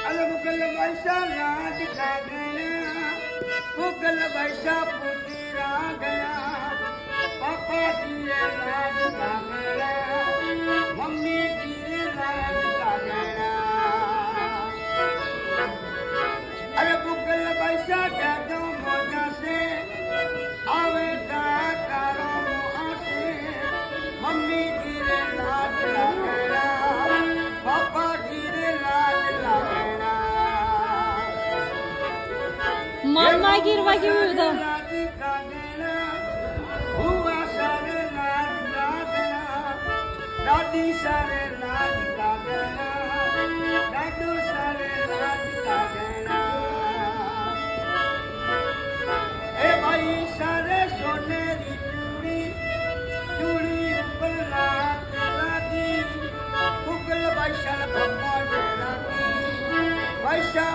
अल मुगल वर्षा राज का गया मुगल वर्षा पुटी गया पापा जी रे राज का गया मम्मी जी रे राज का गया अरे मुगल वर्षा जादू मोजा से आवे तारो मुआ से मम्मी जी रे राज का गया पापा जी रे राज का गया Mama gir bakayım burada. दादी सारे राज का गया दादू सारे राज का गया ए भाई सारे सोने की चूड़ी चूड़ी ऊपर रात लादी मुगल बादशाह भगवान राती बादशाह